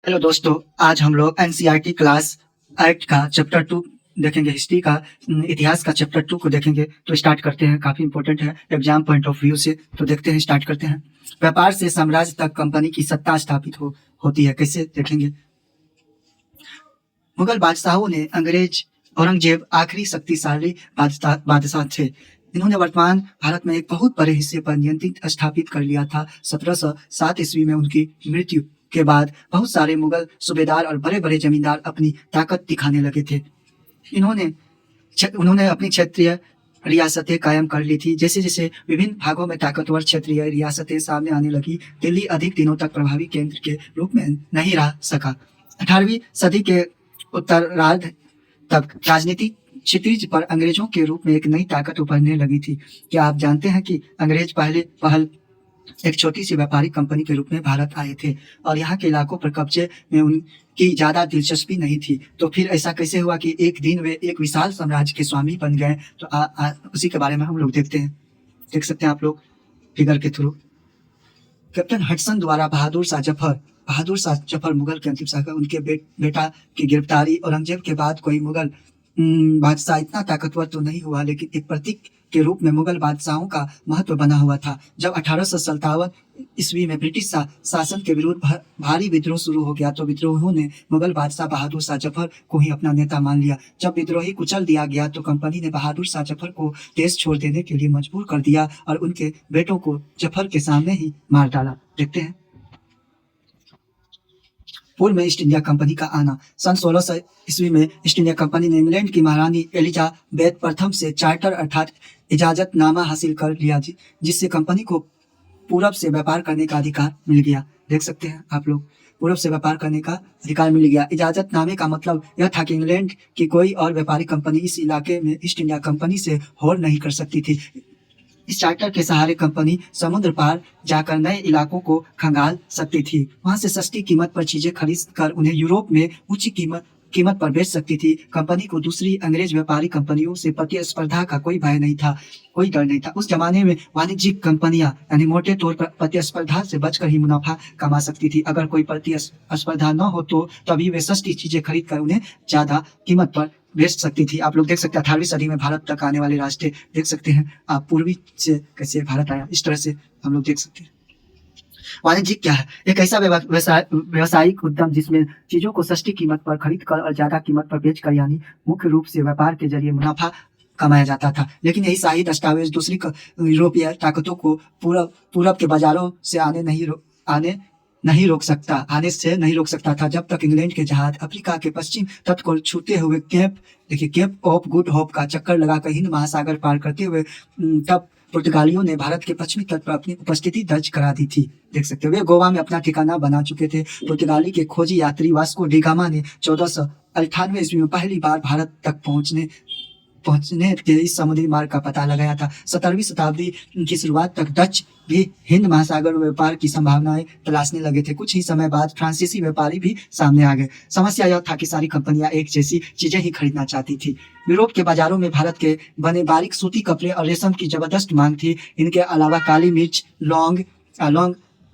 Hello दोस्तों, आज हम लोग एनसीईआरटी क्लास 8 का चैप्टर 2 देखेंगे। हिस्ट्री का इतिहास का चैप्टर 2 को देखेंगे। तो स्टार्ट करते हैं। काफी इंपॉर्टेंट है एग्जाम पॉइंट ऑफ व्यू से। तो देखते हैं, स्टार्ट करते हैं। व्यापार से साम्राज्य तक कंपनी की सत्ता स्थापित होती है। कैसे देखेंगे। मुगल बादशाहों ने अंग्रेज औरंगजेब आखिरी शक्तिशाली बादशाह थे। इन्होंने वर्तमान भारत में एक बहुत बड़े हिस्से पर नियंत्रण स्थापित कर लिया था। 1707 ईस्वी में उनकी मृत्यु के बाद बहुत सारे मुगल सूबेदार और बड़े बड़े जमींदार अपनी ताकत दिखाने लगे थे। उन्होंने अपनी क्षेत्रीय रियासतें कायम कर ली थी। जैसे जैसे विभिन्न भागों में ताकतवर क्षेत्रीय रियासतें सामने आने लगी, दिल्ली अधिक दिनों तक प्रभावी केंद्र के रूप में नहीं रह सका। 18वीं सदी के उत्तरार्ध तक राजनीतिक क्षितिज पर अंग्रेजों के रूप में एक नई ताकत उभरने लगी थी। क्या आप जानते हैं कि अंग्रेज पहल एक छोटी सी व्यापारिक कंपनी के रूप में भारत आए थे और यहाँ के इलाकों पर कब्जे में उनकी ज्यादा दिलचस्पी नहीं थी। तो फिर ऐसा कैसे हुआ कि एक दिन वे एक विशाल साम्राज्य के स्वामी बन गए। तो उसी के बारे में हम लोग देखते हैं। देख सकते हैं आप लोग फिगर के थ्रू। कैप्टन हडसन द्वारा बहादुर शाह जफर मुगल के अंतिम शासक, उनके बेटा की गिरफ्तारी। औरंगजेब के बाद कोई मुगल बादशाह इतना ताकतवर तो नहीं हुआ, लेकिन एक प्रतीक के रूप में मुगल बादशाहों का महत्व बना हुआ था। जब 1857 ईस्वी में ब्रिटिश शासन के विरुद्ध भारी विद्रोह शुरू हो गया, तो विद्रोहियों ने मुगल बादशाह बहादुर शाह जफर को ही अपना नेता मान लिया। जब विद्रोही कुचल दिया गया, तो कंपनी ने बहादुर शाह जफर को देश छोड़ देने के लिए मजबूर कर दिया और उनके बेटों को जफर के सामने ही मार डाला। देखते हैं। पूर्व में ईस्ट इंडिया कंपनी का आना। सन 1600 ईस्वी में ईस्ट इंडिया कंपनी ने इंग्लैंड की महारानी एलिजाबेथ प्रथम से चार्टर अर्थात इजाजतनामा हासिल कर लिया, जिससे कंपनी को पूरब से व्यापार करने का अधिकार मिल गया। देख सकते हैं आप लोग, पूरब से व्यापार करने का अधिकार मिल गया। इजाजतनामे का मतलब यह था कि इंग्लैंड की कोई और व्यापारिक कंपनी इस इलाके में ईस्ट इंडिया कंपनी से होड़ नहीं कर सकती थी। इस चार्टर के सहारे कंपनी समुद्र पार जाकर नए इलाकों को खंगाल सकती थी। वहां से सस्ती कीमत पर चीजें खरीद कर उन्हें यूरोप में उच्च कीमत पर बेच सकती थी। कंपनी को दूसरी अंग्रेज व्यापारिक कंपनियों से प्रतिस्पर्धा का कोई भय नहीं था, कोई डर नहीं था। उस जमाने में वाणिज्यिक कंपनियां यानी मोटे तौर पर प्रतिस्पर्धा से बचकर ही मुनाफा कमा सकती थी। अगर कोई प्रतिस्पर्धा न हो तो तभी वे सस्ती चीजें खरीद कर उन्हें ज्यादा कीमत पर बेच सकती थी। आप लोग देख सकते हैं 18वीं सदी में भारत तक आने वाले रास्ते देख सकते हैं आप, पूर्वी से कैसे भारत आया, इस तरह से हम लोग देख सकते हैं। वाणिज्यिक क्या है? एक ऐसा व्यवसायिक उद्यम जिसमें चीजों को सस्ती कीमत पर खरीद कर और ज्यादा कीमत पर बेचकर यानी मुख्य रूप से व्यापार के जरिए मुनाफा कमाया जाता था। लेकिन यही शाही दस्तावेज दूसरी यूरोपीय ताकतों को पूरब के बाजारों से आने नहीं रोक सकता था। जब तक इंग्लैंड के जहाज अफ्रीका के पश्चिम तट को छूते हुए केप ऑफ गुड होप का चक्कर लगाकर हिंद महासागर पार करते हुए तब पुर्तगालियों ने भारत के पश्चिमी तट पर अपनी उपस्थिति दर्ज करा दी थी। देख सकते हो, वे गोवा में अपना ठिकाना बना चुके थे। पुर्तगाली के खोजी यात्री वास्को डी गामा ने 1498 ईस्वी में पहली बार भारत तक पहुंचने के इस समुद्री मार्ग का पता लगाया था। 17वीं शताब्दी की शुरुआत तक डच भी हिंद महासागर में व्यापार की संभावनाएं तलाशने लगे थे। कुछ ही समय बाद फ्रांसीसी व्यापारी भी सामने आ गए। समस्या यह था कि सारी कंपनियां एक जैसी चीजें ही खरीदना चाहती थी। यूरोप के बाजारों में भारत के बने बारीक सूती कपड़े और रेशम की जबरदस्त मांग थी। इनके अलावा काली मिर्च,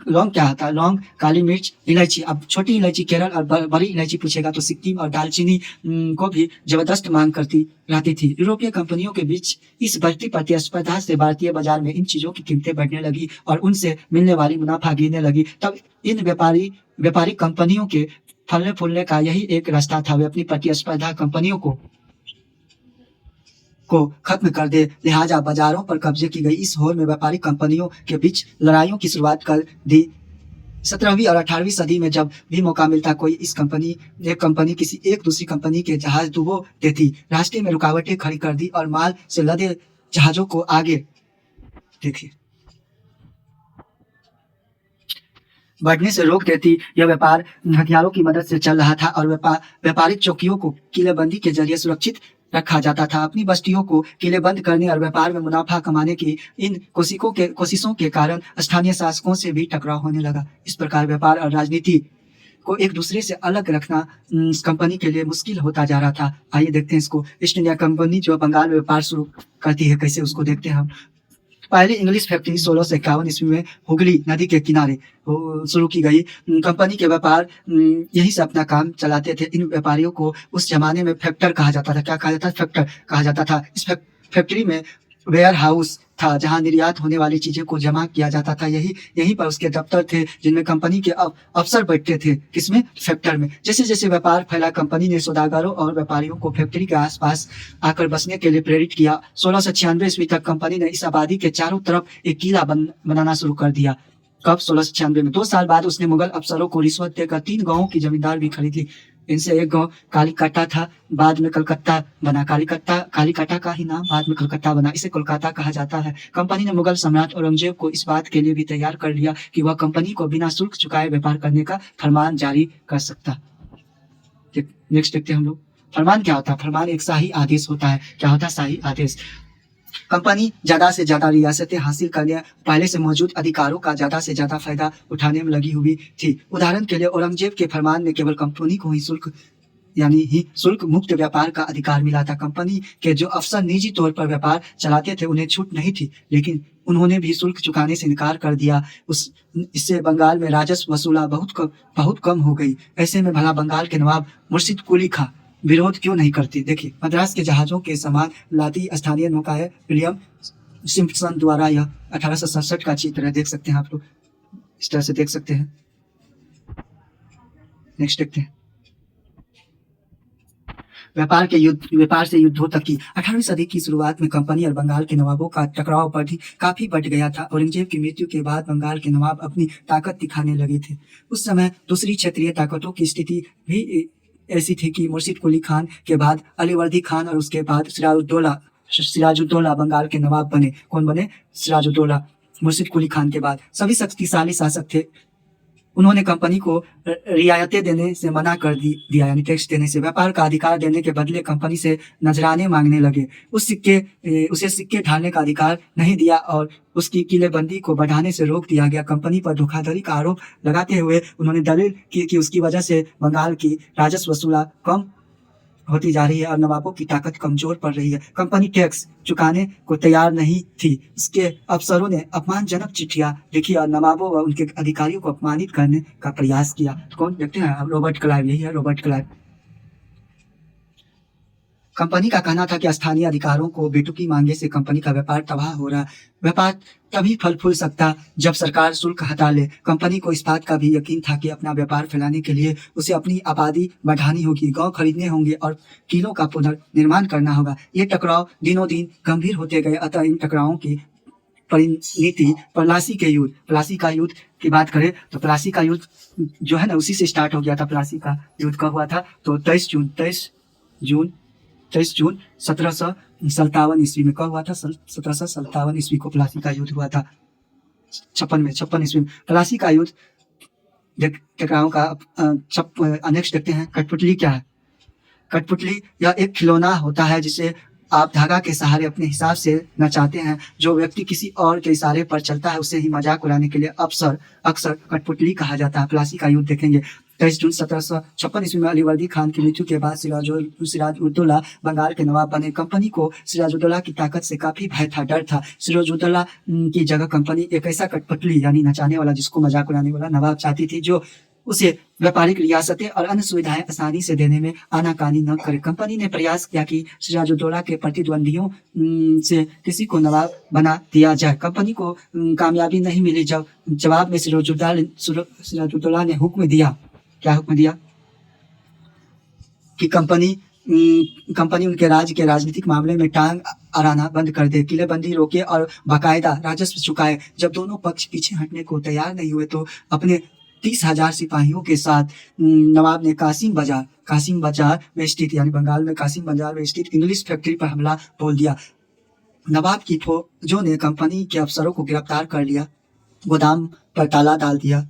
लौंग क्या होता है, लौंग, काली मिर्च, इलायची। अब छोटी इलायची केरल और बड़ी इलायची पूछेगा तो सिक्किम और दालचीनी को भी जबरदस्त मांग करती रहती थी। यूरोपीय कंपनियों के बीच इस बढ़ती प्रतिस्पर्धा से भारतीय बाजार में इन चीजों की कीमतें बढ़ने लगी और उनसे मिलने वाली मुनाफा गिरने लगी। तब इन व्यापारिक कंपनियों के फलने फूलने का यही एक रास्ता था। वे अपनी प्रतिस्पर्धा कंपनियों को खत्म कर दे। लिहाजा बाजारों पर कब्जे की गई इस होड़ में व्यापारिक कंपनियों के बीच लड़ाइयों की शुरुआत कर दी। 17वीं और 18वीं सदी में जब भी मौका मिलता एक कंपनी किसी एक दूसरी कंपनी के जहाज डुबो देती, रास्ते में रुकावटें खड़ी कर दी और माल से लदे जहाजों को आगे देखिए बढ़ने से रोक देती। यह व्यापार हथियारों की मदद से चल रहा था और व्यापारिक चौकियों को किलेबंदी के जरिए सुरक्षित रखा जाता था। अपनी बस्तियों को किलेबंद करने और व्यापार में मुनाफा कमाने की इन कोशिशों के कारण स्थानीय शासकों से भी टकराव होने लगा। इस प्रकार व्यापार और राजनीति को एक दूसरे से अलग रखना इस कंपनी के लिए मुश्किल होता जा रहा था। आइए देखते हैं इसको। ईस्ट इंडिया कंपनी जो बंगाल में व्यापार शुरू करती है, कैसे उसको देखते हैं हम। पहली इंग्लिश फैक्ट्री 1651 ईस्वी में हुगली नदी के किनारे शुरू की गई। कंपनी के व्यापार यहीं से अपना काम चलाते थे। इन व्यापारियों को उस जमाने में फैक्टर कहा जाता था। क्या कहा जाता था? फैक्टर कहा जाता था। इस फैक्ट्री में वेयर हाउस था जहां निर्यात होने वाली चीजें को जमा किया जाता था। यहीं पर उसके दफ्तर थे जिनमें कंपनी के अफसर बैठते थे। किसमें? फैक्टर में। जैसे जैसे व्यापार फैला, कंपनी ने सौदागरों और व्यापारियों को फैक्ट्री के आसपास आकर बसने के लिए प्रेरित किया। 1696 ईस्वी तक कंपनी ने इस आबादी के चारों तरफ एक किला बनाना शुरू कर दिया। कब? 1696 में। 2 साल बाद उसने मुगल अफसरों को रिश्वत देकर 3 गांवों की जमींदार भी खरीद ली। इनसे एक गांव कालीकट्टा था, बाद में कलकत्ता बना। कालीकट्टा का ही नाम बाद में कलकत्ता बना। इसे कोलकाता कहा जाता है। कंपनी ने मुगल सम्राट औरंगजेब को इस बात के लिए भी तैयार कर लिया कि वह कंपनी को बिना शुल्क चुकाए व्यापार करने का फरमान जारी कर सकता। नेक्स्ट देखते हैं हम लोग। फरमान क्या होता है? फरमान एक शाही आदेश होता है। क्या होता है? शाही आदेश। कंपनी ज्यादा से ज्यादा रियासतें हासिल करने, पहले से मौजूद अधिकारों का ज्यादा से ज्यादा फायदा उठाने में लगी हुई थी। उदाहरण के लिए औरंगजेब के फरमान में केवल कंपनी को ही शुल्क मुक्त व्यापार का अधिकार मिला था। कंपनी के जो अफसर निजी तौर पर व्यापार चलाते थे उन्हें छूट नहीं थी, लेकिन उन्होंने भी शुल्क चुकाने से इनकार कर दिया। इससे बंगाल में राजस्व वसूला बहुत कम हो गई। ऐसे में भला बंगाल के नवाब मुर्शिद कुली खां विरोध क्यों नहीं करती? देखिए, मद्रास के जहाजों के सामान लाती स्थानीय नौकाएं विलियम सिम्पसन द्वारा। यह 1867 का चित्र है, देख सकते हैं आप लोग, इस तरह से देख सकते हैं। नेक्स्ट देखते हैं। व्यापार से युद्धों तक की 18वीं सदी की शुरुआत में कंपनी और बंगाल के नवाबों का टकराव काफी बढ़ गया था। औरंगजेब की मृत्यु के बाद बंगाल के नवाब अपनी ताकत दिखाने लगे थे। उस समय दूसरी क्षेत्रीय ताकतों की स्थिति भी ऐसी थी कि मुर्शिद कुली खान के बाद अलीवर्दी खान और उसके बाद सिराजुद्दौला बंगाल के नवाब बने। कौन बने? सिराजुद्दौला। मुर्शिद कुली खान के बाद सभी शक्तिशाली शासक थे। उन्होंने कंपनी को रियायतें देने से मना कर दिया, यानी टैक्स देने से। व्यापार का अधिकार देने के बदले कंपनी से नजराने मांगने लगे। उसे सिक्के ढालने का अधिकार नहीं दिया और उसकी किलेबंदी को बढ़ाने से रोक दिया गया। कंपनी पर धोखाधड़ी का आरोप लगाते हुए उन्होंने दलील की कि उसकी वजह से बंगाल की राजस्व वसूला कम होती जा रही है और नवाबों की ताकत कमजोर पड़ रही है। कंपनी टैक्स चुकाने को तैयार नहीं थी। उसके अफसरों ने अपमानजनक चिट्ठियां लिखी और नवाबों व उनके अधिकारियों को अपमानित करने का प्रयास किया। तो कौन देखते हैं? Robert Clive. यही है रॉबर्ट क्लाइव। कंपनी का कहना था कि स्थानीय अधिकारों को बेटुकी मांगे से कंपनी का व्यापार तबाह हो रहा। व्यापार तभी फल फूल सकता जब सरकार शुल्क हटा ले। कंपनी को इस बात का भी यकीन था कि अपना व्यापार फैलाने के लिए उसे अपनी आबादी बढ़ानी होगी, गांव खरीदने होंगे और किलों का पुनर्निर्माण करना होगा। ये टकराव दिनों दिन गंभीर होते गए। अतः इन टकरावों की परिणति प्लासी का युद्ध की बात करें तो प्लासी का युद्ध जो है ना, उसी से स्टार्ट हो गया था। प्लासी का युद्ध कब हुआ था? तो 23 जून 1757 ईस्वी में। कब हुआ था? 1757 ईस्वी को प्लासी का युद्ध हुआ था। 56 ईस्वी में प्लासी का युद्ध टकराव का। नेक्स्ट देखते हैं, कठपुतली क्या है? कठपुतली यह एक खिलौना होता है जिसे आप धागा के सहारे अपने हिसाब से नचाते हैं। जो व्यक्ति किसी और के इशारे पर चलता है उसे ही मजाक उड़ाने के लिए अक्सर कठपुतली कहा जाता है। प्लासी का युद्ध देखेंगे। 23 जून 1756 ईस्वी में अलीवर्दी खान की मृत्यु के बाद सिराजुद्दौला बंगाल के नवाब बने। कंपनी को सिराजुद्दौला की ताकत से काफी भय था, डर था। सिराजुद्दौला की जगह कंपनी एक ऐसा कठपुतली यानी नचाने वाला, जिसको मजाक उड़ाने वाला नवाब चाहती थी, जो उसे व्यापारिक रियासतें और अन्य सुविधाएं आसानी से देने में आनाकानी न करे। कंपनी ने प्रयास किया कि सिराजुद्दौला के प्रतिद्वंदियों से किसी को नवाब बना दिया जाए। कंपनी को कामयाबी नहीं मिली। जवाब में सिराजुद्दौला ने हुक्म दिया। क्या हुक्म दिया? कि कंपनी उनके राज्य के राजनीतिक मामले में टांग अड़ाना बंद कर दे, किलेबंदी रोके और बाकायदा राजस्व चुकाए। जब दोनों पक्ष पीछे हटने को तैयार नहीं हुए तो अपने 30,000 सिपाहियों के साथ नवाब ने कासिम बाजार में स्थित, यानी बंगाल में कासिम बाजार में स्थित इंग्लिश फैक्ट्री पर हमला बोल दिया। नवाब की फौजों ने कंपनी के अफसरों को गिरफ्तार कर लिया, गोदाम पर ताला डाल दिया,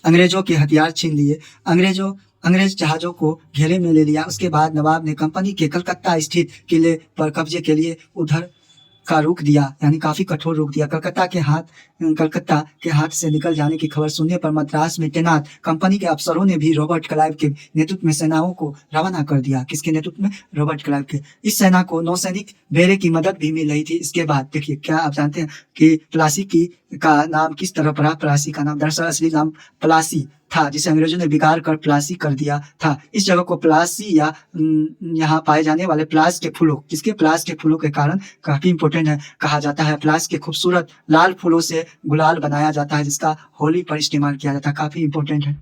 अंग्रेजों के हथियार छीन लिए, अंग्रेज जहाजों को घेरे में ले लिया। उसके बाद नवाब ने कंपनी के कलकत्ता स्थित किले पर कब्जे के लिए का रुख दिया, यानी काफी कठोर रुख दिया। कलकत्ता के हाथ से निकल जाने की खबर सुनने पर मद्रास में तैनात कंपनी के अफसरों ने भी रॉबर्ट क्लाइव के नेतृत्व में सेनाओं को रवाना कर दिया। किसके नेतृत्व में? रॉबर्ट क्लाइव के। इस सेना को नौसैनिक बेड़े की मदद भी मिल रही थी। इसके बाद देखिए, क्या आप जानते हैं कि प्लासी की का नाम किस तरह पड़ा? प्लासी का नाम दरअसल असली नाम प्लासी था, जिसे अंग्रेजों ने बिगाड़ कर प्लासी कर दिया था। इस जगह को प्लासी या यहाँ पाए जाने वाले प्लास के फूलों, किसके? प्लास के फूलों के कारण काफी इंपॉर्टेंट है, कहा जाता है। प्लास के खूबसूरत लाल फूलों से गुलाल बनाया जाता है, जिसका होली पर इस्तेमाल किया जाता है। काफी इंपॉर्टेंट है।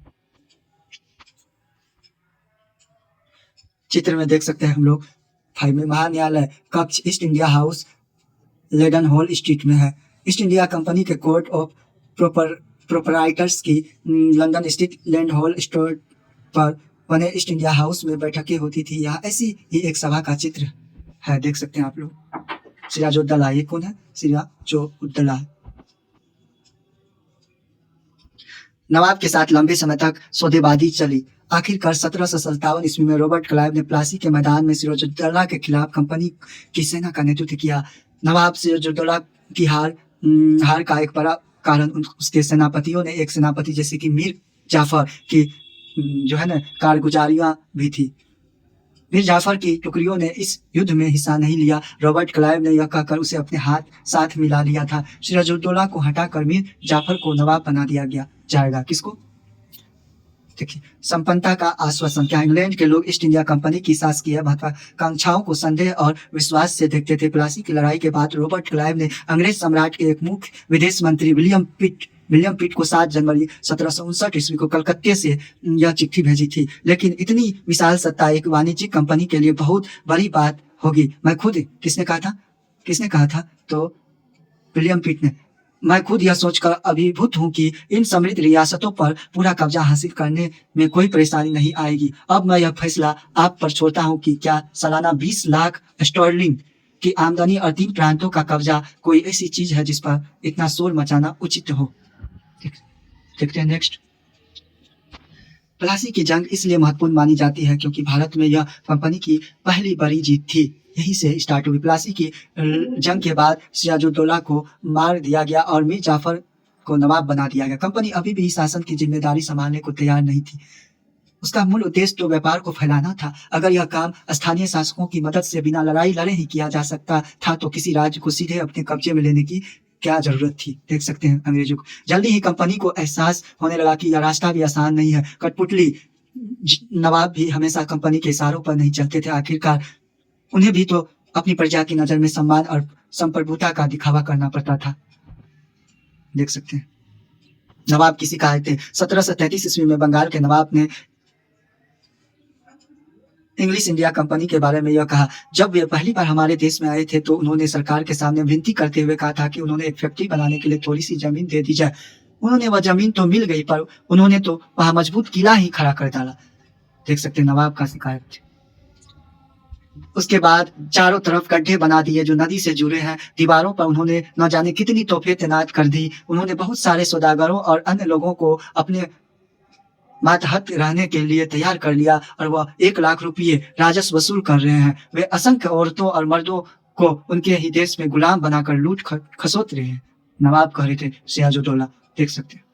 चित्र में देख सकते हैं हम लोग 5 महान्यायालय कक्ष East India House Leadenhall street में है। ईस्ट इंडिया कंपनी के कोर्ट ऑफ प्रोपराइटर्स की लंदन स्थित लैंड हॉल स्टोर पर बने ईस्ट इंडिया हाउस में बैठकें होती थी। यहाँ ऐसी ही एक सभा का चित्र है, देख सकते हैं आप लोग। सिराजुद्दौला, ये कौन है? सिराजुद्दौला। नवाब के साथ लंबे समय तक सौदेबाजी चली। आखिरकार 1757 ईस्वी में रॉबर्ट क्लाइव ने प्लासी के मैदान में सिराजुद्दौला के खिलाफ कंपनी की सेना का नेतृत्व किया। नवाब सिराजुद्दौला की हार का एक बड़ा कारण उसके सेनापतियों ने, एक सेनापति जैसे कि मीर जाफर की जो है ना कारगुजारियां भी थी। मीर जाफर की टुकड़ियों ने इस युद्ध में हिस्सा नहीं लिया। रॉबर्ट क्लाइव ने यह कहकर उसे अपने साथ मिला लिया था। सिराजुद्दौला को हटाकर मीर जाफर को नवाब बना दिया जाएगा। किसको? देखिए, संपन्नता का आश्वासन। क्या इंग्लैंड के लोग ईस्ट इंडिया कंपनी की शासकीय महत्वाकांक्षाओं को संदेह और विश्वास से देखते थे। प्लासी की लड़ाई के बाद रॉबर्ट क्लाइव ने अंग्रेज सम्राट के एक मुख्य विदेश मंत्री विलियम पिट को 7 जनवरी 1759 ईस्वी को कलकत्ते से यह चिट्ठी भेजी थी। लेकिन इतनी विशाल सत्ता एक वाणिज्यिक कंपनी के लिए बहुत बड़ी बात होगी। मैं खुद, किसने कहा था? तो विलियम पिट ने। मैं खुद यह सोचकर अभिभूत हूँ कि इन समृद्ध रियासतों पर पूरा कब्जा हासिल करने में कोई परेशानी नहीं आएगी। अब मैं यह फैसला आप पर छोड़ता हूँ कि क्या सालाना 20 लाख स्टर्लिंग की आमदनी और 3 प्रांतों का कब्जा कोई ऐसी चीज है जिस पर इतना शोर मचाना उचित हो। देखते हैं नेक्स्ट। प्लासी की जंग इसलिए महत्वपूर्ण मानी जाती है क्योंकि भारत में यह कंपनी की पहली बड़ी जीत थी। यहीं से स्टार्ट हुई। प्लासी की जंग के बाद सिराजुद्दौला को मार दिया गया और मीर जाफर को नवाब बना दिया गया। कंपनी अभी भी शासन की जिम्मेदारी संभालने को तैयार नहीं थी। उसका मूल उद्देश्य तो व्यापार को फैलाना था। अगर यह काम स्थानीय शासकों की मदद से बिना लड़ाई लड़े ही किया जा सकता था तो किसी राज्य को सीधे अपने कब्जे में लेने की क्या जरूरत थी। देख सकते हैं अंग्रेजों को। जल्दी ही कंपनी को एहसास होने लगा कि यह रास्ता भी आसान नहीं है। कठपुतली नवाब भी हमेशा कंपनी के इशारों पर नहीं चलते थे। आखिरकार उन्हें भी तो अपनी प्रजा की नजर में सम्मान और संप्रभुता का दिखावा करना पड़ता था। देख सकते हैं नवाब की शिकायतें। 1733 ईस्वी में बंगाल के नवाब ने इंग्लिश इंडिया कंपनी के बारे में यह कहा। जब वे पहली बार हमारे देश में आए थे तो उन्होंने सरकार के सामने विनती करते हुए कहा था कि उन्होंने एक फैक्ट्री बनाने के लिए थोड़ी सी जमीन दे दी जाए। उन्होंने वह जमीन तो मिल गई पर उन्होंने तो वहां मजबूत किला ही खड़ा कर डाला। देख सकते हैं नवाब का शिकायत। उसके बाद चारों तरफ गड्ढे बना दिए जो नदी से जुड़े हैं। दीवारों पर उन्होंने न जाने कितनी तोपें तैनात कर दी। उन्होंने बहुत सारे सौदागरों और अन्य लोगों को अपने मातहत रहने के लिए तैयार कर लिया और वह 1 लाख रुपये राजस्व वसूल कर रहे हैं। वे असंख्य औरतों और मर्दों को उनके ही देश में गुलाम बनाकर लूट खसोट रहे हैं। नवाब कह रहे थे सिराजुद्दौला। देख सकते हैं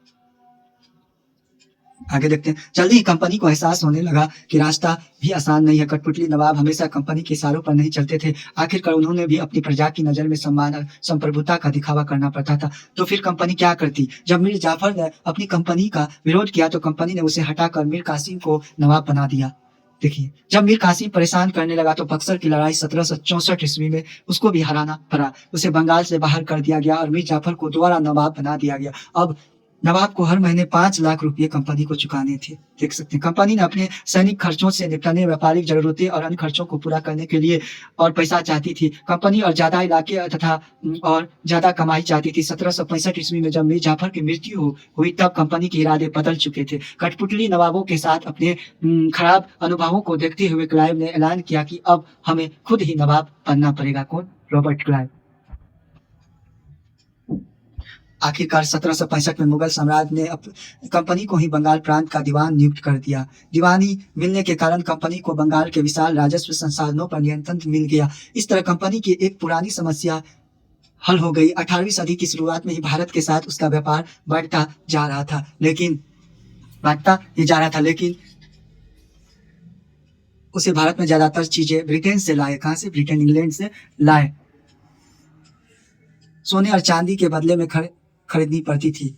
आगे देखते हैं। जल्दी ही कंपनी को एहसास होने लगा कि रास्ता भी आसान नहीं है। कठपुतली नवाब हमेशा कंपनी के इशारों पर नहीं चलते थे। आखिरकार उन्होंने भी अपनी प्रजा की नजर में सम्मान और संप्रभुता का दिखावा करना पड़ता था। तो फिर कंपनी क्या करती? जब मीर जाफर ने अपनी कंपनी का विरोध किया तो कंपनी ने उसे हटाकर मीर कासिम को नवाब बना दिया। देखिए, जब मीर कासिम परेशान करने लगा तो बक्सर की लड़ाई 1764 ईस्वी में उसको भी हराना पड़ा। उसे बंगाल से बाहर कर दिया गया और मीर जाफर को दोबारा नवाब बना दिया गया। अब नवाब को हर महीने 5 लाख रुपए कंपनी को चुकाने थे। देख सकते हैं कंपनी ने अपने सैनिक खर्चों से निपटने, व्यापारिक जरूरतें और अन्य खर्चों को पूरा करने के लिए और पैसा चाहती थी। कंपनी और ज्यादा इलाके तथा और ज्यादा कमाई चाहती थी। 1765 ईस्वी में जब मीर जाफर की मृत्यु हुई तब कंपनी के इरादे बदल चुके थे। कठपुतली नवाबों के साथ अपने खराब अनुभवों को देखते हुए क्लाइव ने ऐलान किया कि अब हमें खुद ही नवाब बनना पड़ेगा। कौन? Robert Clive. आखिरकार 1765 में मुगल साम्राज्य ने कंपनी को ही बंगाल प्रांत का दीवान नियुक्त कर दिया। दीवानी मिलने के कारण कंपनी को बंगाल के विशाल राजस्व संसाधनों पर नियंत्रण मिल गया। इस तरह कंपनी की एक पुरानी समस्या हल हो गई। 18वीं सदी की शुरुआत में ही भारत के साथ उसका व्यापार बढ़ता जा रहा था, लेकिन बढ़ता ही जा रहा था, लेकिन उसे भारत में ज्यादातर चीजें ब्रिटेन से लाए। कहाँ से? ब्रिटेन, इंग्लैंड से लाए। सोने और चांदी के बदले में खरीदनी पड़ती थी।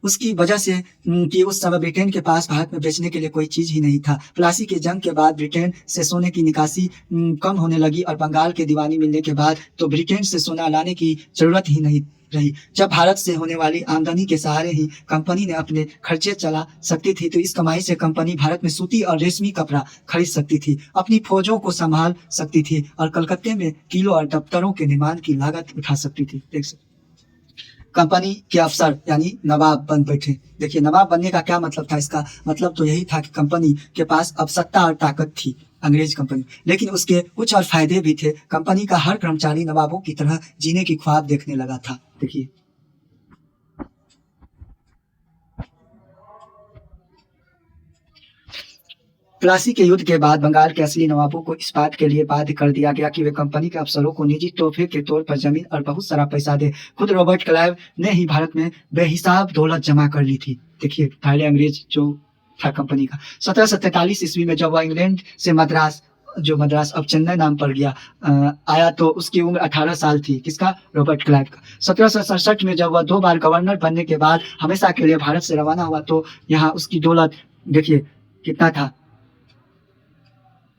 उसकी वजह से कि उस समय ब्रिटेन के पास भारत में बेचने के लिए कोई चीज ही नहीं था। प्लासी की जंग के बाद ब्रिटेन से सोने की निकासी कम होने लगी और बंगाल के दीवानी मिलने के बाद तो ब्रिटेन से सोना लाने की जरूरत ही नहीं रही। जब भारत से होने वाली आमदनी के सहारे ही कंपनी ने अपने खर्चे चला सकती थी, तो इस कमाई से कंपनी भारत में सूती और रेशमी कपड़ा खरीद सकती थी, अपनी फौजों को संभाल सकती थी और कलकत्ते में किलों और दफ्तरों के निर्माण की लागत उठा सकती थी। देख सकते कंपनी के अफसर यानी नवाब बन बैठे। देखिए, नवाब बनने का क्या मतलब था? इसका मतलब तो यही था कि कंपनी के पास अब सत्ता और ताकत थी, अंग्रेज कंपनी। लेकिन उसके कुछ और फायदे भी थे। कंपनी का हर कर्मचारी नवाबों की तरह जीने की ख्वाब देखने लगा था। देखिए, प्लासी के युद्ध के बाद बंगाल के असली नवाबों को इस बात के लिए बाध्य कर दिया गया कि वे कंपनी के अफसरों को निजी तोहफे के तौर पर जमीन और बहुत सारा पैसा दे। खुद रॉबर्ट क्लाइव ने ही भारत में बेहिसाब दौलत जमा कर ली थी। देखिए, पहले अंग्रेज जो था कंपनी का। 1743 ईस्वी में जब वह इंग्लैंड से मद्रास अब चेन्नई नाम पड़ गया आया, तो उसकी उम्र 18 साल थी। किसका? रॉबर्ट क्लाइव का। 1767 में जब वह 2 बार गवर्नर बनने के बाद हमेशा के लिए भारत से रवाना हुआ, तो यहाँ उसकी दौलत देखिए कितना था,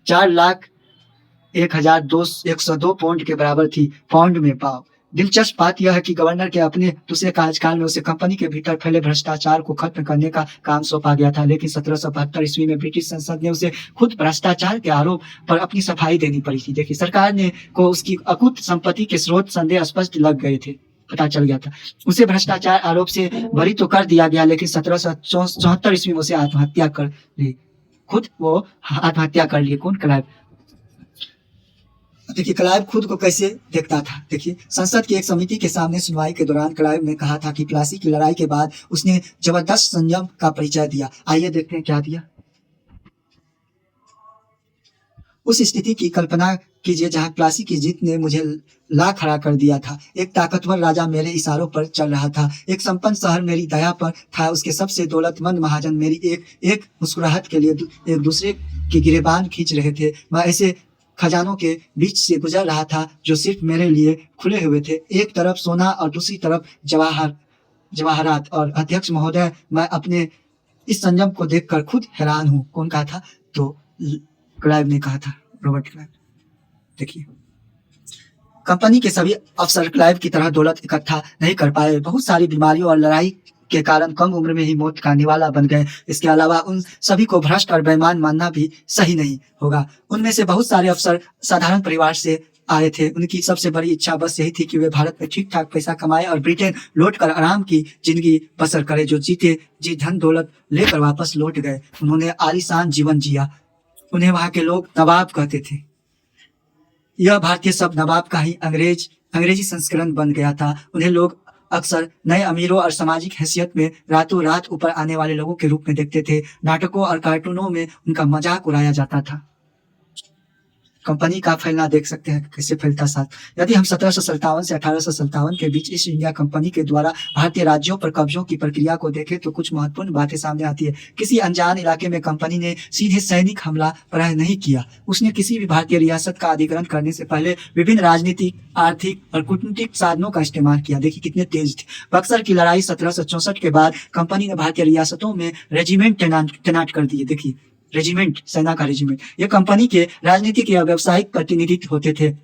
4,01,102 पाउंड के बराबर थी। पाउंड में पाओ। दिलचस्प बात यह है कि गवर्नर के अपने दूसरे कार्यकाल में उसे कंपनी के भीतर फैले भ्रष्टाचार को खत्म करने का काम सौंपा गया था, लेकिन 1772 ईस्वी में ब्रिटिश संसद ने उसे खुद भ्रष्टाचार के आरोप पर अपनी सफाई देनी पड़ी थी। देखिए, सरकार ने को उसकी अकुत संपत्ति के स्रोत संदेह स्पष्ट लग गए थे, पता चल गया था। उसे भ्रष्टाचार आरोप से बरी तो कर दिया गया, लेकिन 1774 ईस्वी में उसे आत्महत्या कर ली। खुद वो आत्महत्या कर लिए। कौन? क्लाइव। देखिए, क्लाइव खुद को कैसे देखता था। देखिए, संसद की एक समिति के सामने सुनवाई के दौरान क्लाइव ने कहा था कि प्लासी की लड़ाई के बाद उसने जबरदस्त संयम का परिचय दिया। आइए देखते हैं क्या दिया। उस स्थिति की कल्पना कीजिए जहां प्लासी की जीत ने मुझे ला खड़ा कर दिया था। एक ताकतवर राजा मेरे इशारों पर चल रहा था, एक संपन्न शहर मेरी दया पर था, उसके सबसे दौलतमंद महाजन मेरी एक एक मुस्कुराहट के लिए एक दूसरे की गिरेबान खींच रहे थे। मैं ऐसे खजानों के बीच से गुजर रहा था जो सिर्फ मेरे लिए खुले हुए थे। एक तरफ सोना और दूसरी तरफ जवाहरात। और अध्यक्ष महोदय, मैं अपने इस संयम को देखकर खुद हैरान हूँ। कौन कहा था? तो क्लाइव ने कहा था, रॉबर्ट क्लाइव। देखिए, कंपनी के सभी अफसर क्लाइव की तरह दौलत इकट्ठा नहीं कर पाए। बहुत सारी बीमारियों और लड़ाई के कारण कम उम्र में ही मौत का निवाला बन गए। इसके अलावा उन सभी को भ्रष्ट और बेईमान मानना भी सही नहीं होगा। उनमें से बहुत सारे अफसर साधारण परिवार से आए थे। उनकी सबसे बड़ी इच्छा बस यही थी कि वे भारत में ठीक ठाक पैसा कमाए और ब्रिटेन लौटकर आराम की जिंदगी बसर करे। जो जीते जी धन दौलत लेकर वापस लौट गए। उन्होंने आलीशान जीवन जिया। उन्हें वहां के लोग नवाब कहते थे। यह भारतीय शब्द नवाब का ही अंग्रेजी संस्करण बन गया था। उन्हें लोग अक्सर नए अमीरों और सामाजिक हैसियत में रातों रात ऊपर आने वाले लोगों के रूप में देखते थे। नाटकों और कार्टूनों में उनका मजाक उड़ाया जाता था। कंपनी का फैलना देख सकते हैं कैसे फैलता साथ। यदि हम 1757 से 1857 के बीच ईस्ट इंडिया कंपनी के द्वारा भारतीय राज्यों पर कब्जों की प्रक्रिया को देखें, तो कुछ महत्वपूर्ण बातें सामने आती है। किसी अनजान इलाके में कंपनी ने सीधे सैनिक हमला प्राय नहीं किया। उसने किसी भी भारतीय रियासत का अधिग्रहण करने से पहले विभिन्न राजनीतिक, आर्थिक और कूटनीतिक साधनों का इस्तेमाल किया। देखिए कितने तेज थे। बक्सर की लड़ाई 1764 के बाद कंपनी ने भारतीय रियासतों में रेजिमेंट तैनात कर दिए। देखिए, रेजिमेंट, सेना का रेजिमेंट। ये कंपनी के राजनीतिक या व्यावसायिक प्रतिनिधित्व होते थे।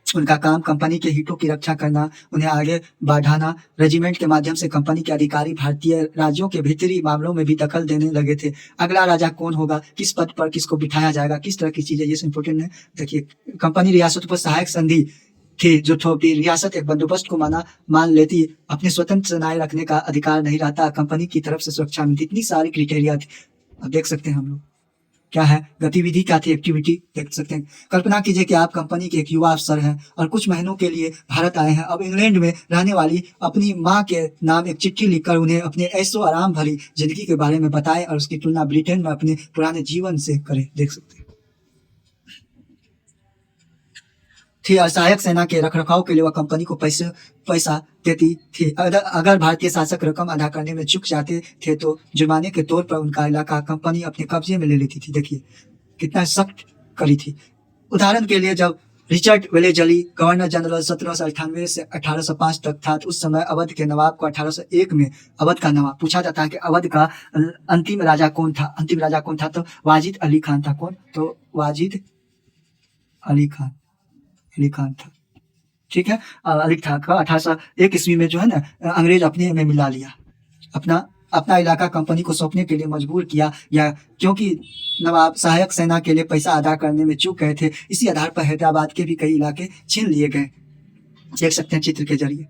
उनका काम कंपनी के हितों की रक्षा करना, उन्हें आगे बढ़ाना। रेजिमेंट के माध्यम से कंपनी के अधिकारी भारतीय राज्यों के भीतरी मामलों में भी दखल देने लगे थे। अगला राजा कौन होगा, किस पद पर किसको बिठाया जाएगा, किस तरह की चीजें, ये इंपोर्टेंट है। देखिए, कंपनी रियासतों पर सहायक संधि थी जो थोपी। रियासत एक बंदोबस्त को मान लेती, अपने स्वतंत्र सेनाएं रखने का अधिकार नहीं रहता। कंपनी की तरफ से सुरक्षा मिलती। इतनी सारी क्राइटेरिया थी। अब देख सकते हैं हम लोग क्या है, गतिविधि क्या थी, एक्टिविटी देख सकते हैं। कल्पना कीजिए कि आप कंपनी के एक युवा अफसर हैं और कुछ महीनों के लिए भारत आए हैं। अब इंग्लैंड में रहने वाली अपनी माँ के नाम एक चिट्ठी लिखकर उन्हें अपने ऐशो आराम भरी जिंदगी के बारे में बताएं और उसकी तुलना ब्रिटेन में अपने पुराने जीवन से करें। देख सकते हैं। थी और सहायक सेना के रखरखाव के लिए वह कंपनी को पैसा देती थी। अगर भारतीय शासक रकम अदा करने में चूक जाते थे तो जुर्माने के तौर पर उनका इलाका कंपनी अपने कब्जे में ले लेती थी। देखिए कितना सख्त करी थी। उदाहरण के लिए जब रिचर्ड वेलेजली गवर्नर जनरल 1798 से 1805 तक था तो उस समय अवध के नवाब को 1801 में अवध का नवाब पूछा जाता है कि अवध का अंतिम राजा कौन था। अंतिम राजा कौन था? तो वाजिद अली खान था। कौन? तो वाजिद अली खान था। ठीक है। अली खान का 1801 ईस्वी में जो है ना अंग्रेज अपने में मिला लिया, अपना इलाका कंपनी को सौंपने के लिए मजबूर किया, या क्योंकि नवाब सहायक सेना के लिए पैसा अदा करने में चूक गए थे, इसी आधार पर हैदराबाद के भी कई इलाके छीन लिए गए। देख सकते हैं चित्र के जरिए।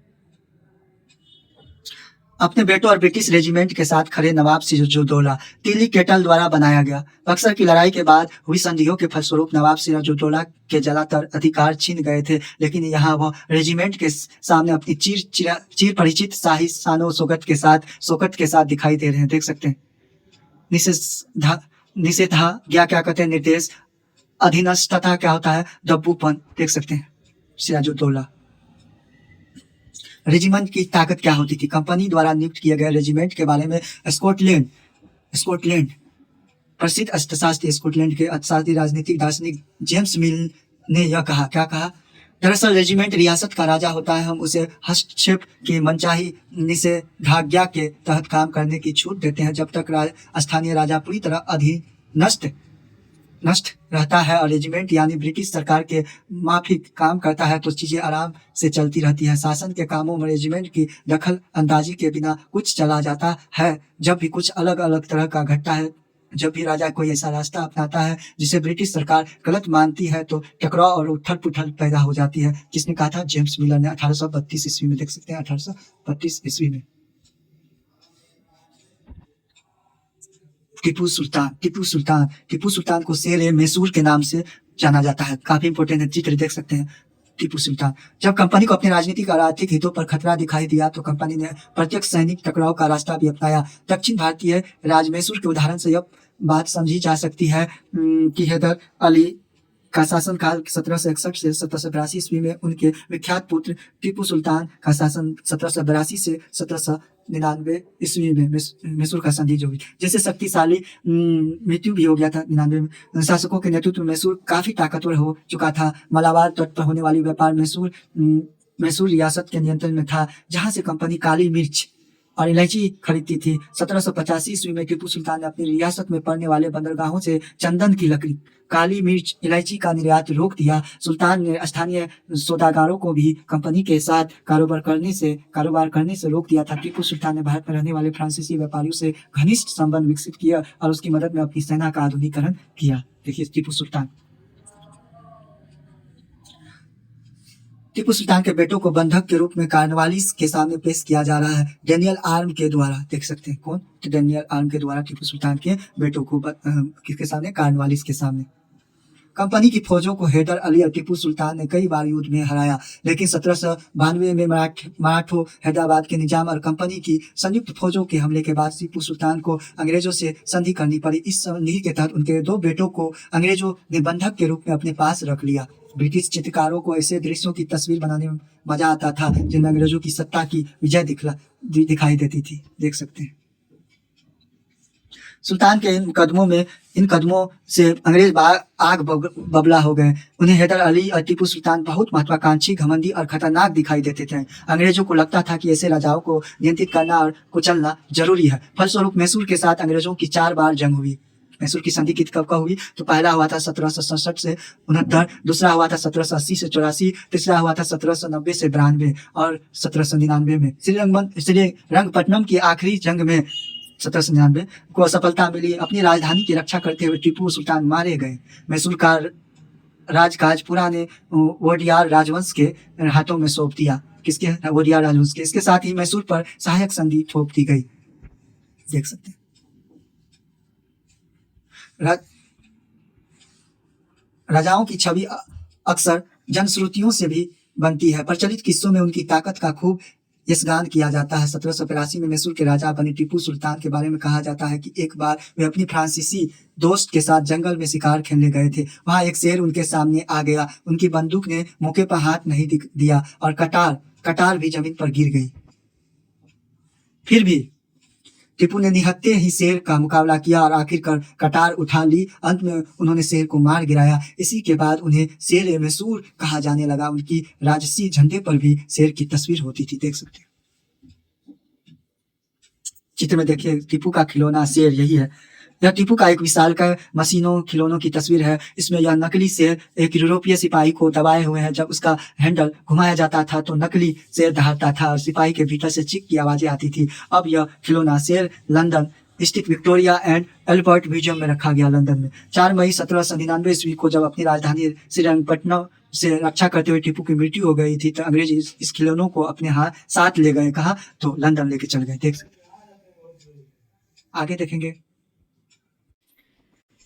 अपने बेटों और ब्रिटिश रेजिमेंट के साथ खड़े नवाब सिराजुद्दौला तिली केटल द्वारा बनाया गया। बक्सर की लड़ाई के बाद हुई संधियों के फलस्वरूप नवाब सिराजुद्दौला के ज्यादातर अधिकार छीन गए थे, लेकिन यहाँ वह रेजिमेंट के सामने अपनी चीर परिचित शाही शानो शौकत के साथ दिखाई दे रहे हैं। देख सकते हैं। निषेधाज्ञा क्या कहते हैं? निर्देश। अधीनस्थता क्या होता है? दब्बूपन। देख सकते हैं सिराजुद्दौला। रेजिमेंट की ताकत क्या होती थी? कंपनी द्वारा नियुक्त किए गए रेजिमेंट के बारे में स्कॉटलैंड प्रसिद्ध अर्थशास्त्री, स्कॉटलैंड के अर्थशास्त्री राजनीतिक दार्शनिक जेम्स मिल ने यह कहा। क्या कहा? दरअसल रेजिमेंट रियासत का राजा होता है। हम उसे हस्तक्षेप की मनचाही निषेधाज्ञा के तहत काम करने की छूट देते हैं जब तक स्थानीय राजा पूरी तरह अधीनस्थ रहता है और रेजिमेंट यानी ब्रिटिश सरकार के माफिक काम करता है तो चीजें आराम से चलती रहती है। शासन के कामों में रेजिमेंट की दखल अंदाजी के बिना कुछ चला जाता है। जब भी कुछ अलग अलग तरह का घटता है, जब भी राजा कोई ऐसा रास्ता अपनाता है जिसे ब्रिटिश सरकार गलत मानती है तो टकराव और उथल पुथल पैदा हो जाती है। किसने कहा था? जेम्स मिलर ने 1832 ईस्वी में। देख सकते हैं 1832 ईस्वी में। टीपू सुल्तान को शेर मैसूर के नाम से जाना जाता है। काफी इंपोर्टेंट है, चित्र देख सकते हैं। टीपू सुल्तान जब कंपनी को अपने राजनीतिक और आर्थिक हितों पर खतरा दिखाई दिया तो कंपनी ने प्रत्यक्ष सैनिक टकराव का रास्ता भी अपनाया। दक्षिण भारतीय राज मैसूर के उदाहरण से यह बात समझी जा सकती है कि हैदर अली का शासनकाल 1761 से 1782 ईस्वी में उनके विख्यात पुत्र टीपू सुल्तान का शासन 1782 से 1799 ईस्वी में मैसूर का संधि जो हुई, जैसे शक्तिशाली मृत्यु भी हो गया था 99 में। शासकों के नेतृत्व में मैसूर काफी ताकतवर हो चुका था। मलाबार तट पर होने वाली व्यापार मैसूर रियासत के नियंत्रण में था, जहां से कंपनी काली मिर्च और इलायची खरीदती थी। 1785 ईस्वी में टीपू सुल्तान ने अपनी रियासत में पड़ने वाले बंदरगाहों से चंदन की लकड़ी, काली मिर्च, इलायची का निर्यात रोक दिया। सुल्तान ने स्थानीय सौदागरों को भी कंपनी के साथ कारोबार करने से रोक दिया था। टीपू सुल्तान ने भारत में रहने वाले फ्रांसीसी व्यापारियों से घनिष्ठ संबंध विकसित किया और उसकी मदद में अपनी सेना का आधुनिकीकरण किया। देखिए टीपू सुल्तान के बेटों को बंधक के रूप में कार्नवालिस के सामने पेश किया जा रहा है, डेनियल आर्म के द्वारा। देख सकते हैं कौन? तो डेनियल आर्म के द्वारा टीपू सुल्तान के बेटों को किसके सामने? कार्नवालिस के सामने। कंपनी की फौजों को हैदर अली और टीपू सुल्तान ने कई बार युद्ध में हराया, लेकिन 1792 में मराठों, हैदराबाद के निजाम और कंपनी की संयुक्त फौजों के हमले के बाद टीपू सुल्तान को अंग्रेजों से संधि करनी पड़ी। इस संधि के तहत उनके 2 बेटों को अंग्रेजों ने बंधक के रूप में अपने पास रख लिया। ब्रिटिश चित्रकारों को ऐसे दृश्यों की तस्वीर बनाने में मजा आता था जिनमें अंग्रेजों की सत्ता की विजय दिखाई देती थी। देख सकते हैं सुल्तान के इन कदमों से अंग्रेज आग बबला हो गए। उन्हें हैदर अली और टीपू सुल्तान बहुत महत्वाकांक्षी, घमंडी और खतरनाक दिखाई देते थे। अंग्रेजों को लगता था कि ऐसे राजाओं को नियंत्रित करना और कुचलना जरूरी है। फलस्वरूप मैसूर के साथ अंग्रेजों की 4 बार जंग हुई। मैसूर की संधि कब हुई? तो पहला हुआ था 1767 से 69, दूसरा हुआ था 1780 से 84, तीसरा हुआ था 1790 से 92 और 1799 में श्रीरंगपट्टनम की आखिरी जंग में 1799 को सफलता मिली। अपनी राजधानी की रक्षा करते हुए टीपू सुल्तान मारे गए। मैसूर का राजकाज पुराने वोडियार राजवंश के हाथों में सौंप दिया। किसके? वोडियार राजवंश के। इसके साथ ही मैसूर पर सहायक संधि थोप दी गई। देख सकते हैं राजाओं की छवि अक्सर जनश्रुतियों से भी बनती है। प्रचलित किस्सों में उनकी ताकत का खूब यशगान किया जाता है। 1783 में मैसूर के राजा बने टीपू सुल्तान के बारे में कहा जाता है कि एक बार वे अपनी फ्रांसीसी दोस्त के साथ जंगल में शिकार खेलने गए थे। वहां एक शेर उनके सामने आ गया। उनकी बंदूक ने मौके पर हाथ नहीं दिया और कटार भी जमीन पर गिर गई। फिर भी टीपू ने निहत्थे ही शेर का मुकाबला किया और आखिरकार कटार उठा ली। अंत में उन्होंने शेर को मार गिराया। इसी के बाद उन्हें शेर मैसूर कहा जाने लगा। उनकी राजसी झंडे पर भी शेर की तस्वीर होती थी, देख सकते हैं चित्र में। देखिए टीपू का खिलौना शेर यही है। यह टीपू का एक विशालकाय मशीनों खिलौनों की तस्वीर है। इसमें यह नकली शेर एक यूरोपीय सिपाही को दबाए हुए है। जब उसका हैंडल घुमाया जाता था तो नकली शेर दहाड़ता था और सिपाही के भीतर से चीख की आवाजें आती थी। अब यह खिलौना शेर लंदन स्थित विक्टोरिया एंड एल्बर्ट म्यूजियम में रखा गया लंदन में। 4 मई 1799 ईस्वी को जब अपनी राजधानी श्रीरंगपट्टनम से रक्षा करते हुए टीपू की मृत्यु हो गई थी तो अंग्रेज इस खिलौनों को अपने साथ ले गए। कहा तो लंदन लेके चल गए। देख सकते आगे देखेंगे।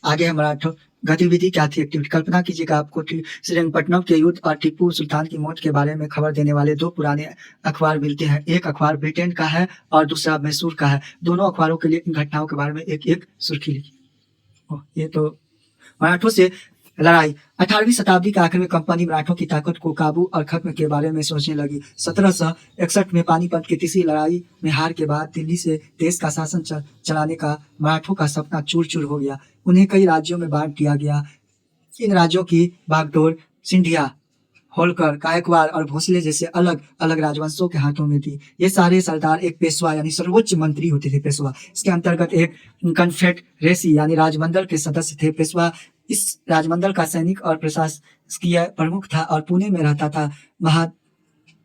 आगे है मराठा गतिविधि क्या थी एक्टिविटी। कल्पना कीजिएगा आपको श्रीरंगपट्टनम के युद्ध और टीपू सुल्तान की मौत के बारे में खबर देने वाले 2 पुराने अखबार मिलते हैं। एक अखबार ब्रिटेन का है और दूसरा मैसूर का है। दोनों अखबारों के लिए इन घटनाओं के बारे में एक एक सुर्खी लिखी। ये तो मराठों से लड़ाई। 18वीं शताब्दी के आखिर में कंपनी मराठों की ताकत को काबू और खत्म के बारे में सोचने लगी। 1761 में पानीपत की तीसरी लड़ाई में हार के बाद दिल्ली से देश का शासन चलाने का मराठों का सपना चूर चूर हो गया। उन्हें कई राज्यों में बांट दिया गया। इन राज्यों की बागडोर सिंधिया, होलकर, गायकवाड़ और भोसले जैसे अलग अलग राजवंशों के हाथों में थी। ये सारे सरदार एक पेशवा यानी सर्वोच्च मंत्री होते थे। पेशवा इसके अंतर्गत एक कन्फेडरेसी यानी राजमंडल के सदस्य थे। पेशवा इस राजमंडल का सैनिक और प्रशासकीय प्रमुख था और पुणे में रहता था।